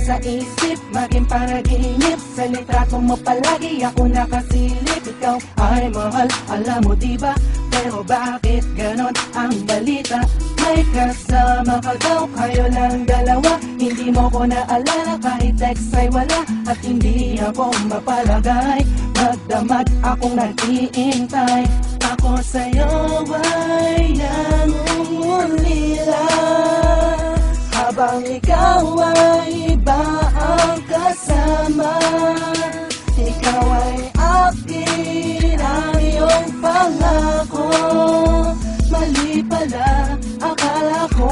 sa isip, maging panaginip. Sa litrato mo palagi ako nakasilip. Ikaw ay mahal, alam mo diba? Pero bakit ganon ang balita? May kasama ka daw, kayo lang dalawa. Hindi mo ko naalala, kahit text ay wala. At hindi ako mapalagay, magdamag akong nag-iintay. Ako sa'yo ay nangungulila, habang ikaw ay iba ang kasama. Ikaw ay akin, ang iyong pangako. Mali pala, akala ko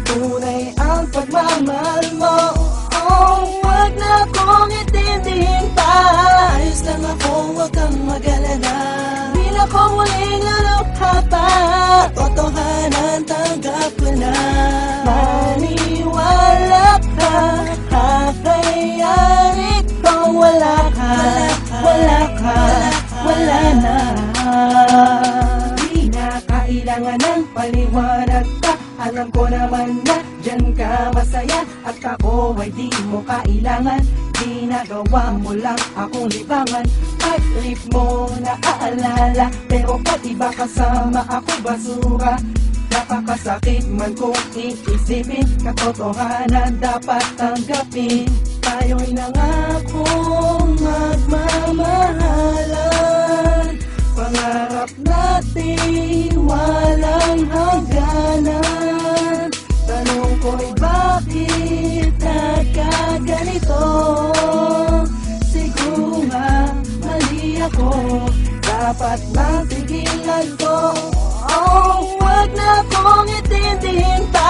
tunay ang pagmamahal mo. Oh, wag na kong itindihin pa. Ayos lang ako, wag kang mag-alala. Di na ko muling lulukha pa. Totohanan, tanggap ko na. Maniwala ka, kakayanin ko. Wala ka, wala ka, wala na. Di na kailangan ng paliwanag ka. Alam ko naman na dyan ka masaya, at ako ay di mo kailangan. Ginagawa mo lang akong libangan. Pag-trip mo naaalala, pero pag iba kasama ako basura. Napakasakit man kung iisipin, katotohanan dapat tanggapin. Tayo'y nangakong magmamahalan, pangarap natin walang hangganan. Tanong ko'y bakit nagkaganito? Siguro nga mali ako, dapat matigilan ko. Oh, wag na kong itindihin pa.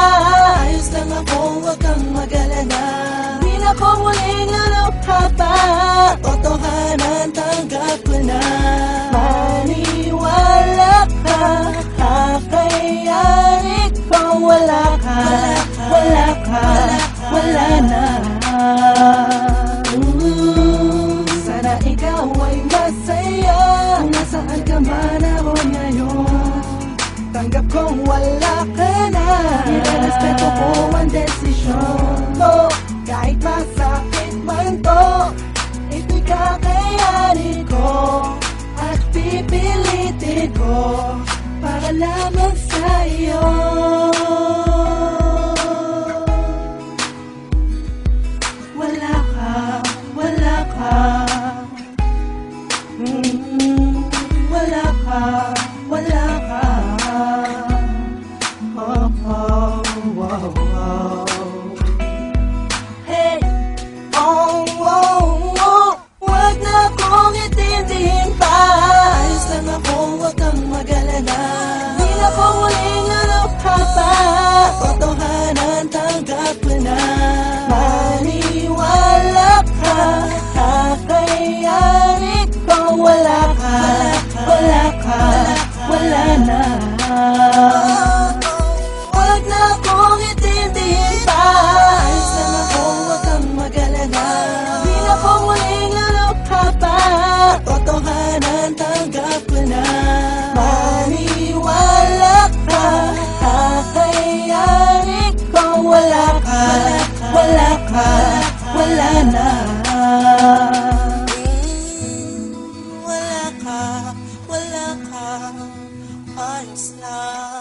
Ayos lang ako, wag kang mag-alala. Di na ko muling lulukha pa. Totohanan, tanggap ko na. Maniwala ka, kakayanin ko. Wala ka, wala ka, wala na. Sana ikaw ay masaya, nasaan ka man ako ngayon. Tanggap kong wala ka na. Irerespeto ko ang desisyon mo. Kahit masakit man to, ito'y kakayanin ko. At pipilitin ko para lamang sa iyo. Wala ka, wala ka. Wala ka, wala ka. Oh, oh, oh, oh. Hey, oh, oh, oh. Wag na kong itindihin pa. Ayos lang ako, wag kang mag-alala. Di na ko muling lulukha pa. Totohanan, tanggap ko na. Maniwala ka, kakayanin ko. Wala ka, wala ka, wala na. Wag na kong itindihin pa. Ayos lang ako, wag kang mag-alala. Di na ko muling lulukha pa. Totohanan, tanggap ko na. Maniwala ka, kakayanin ko. Wala ka, wala ka, wala na. Wala ka, ayos lang.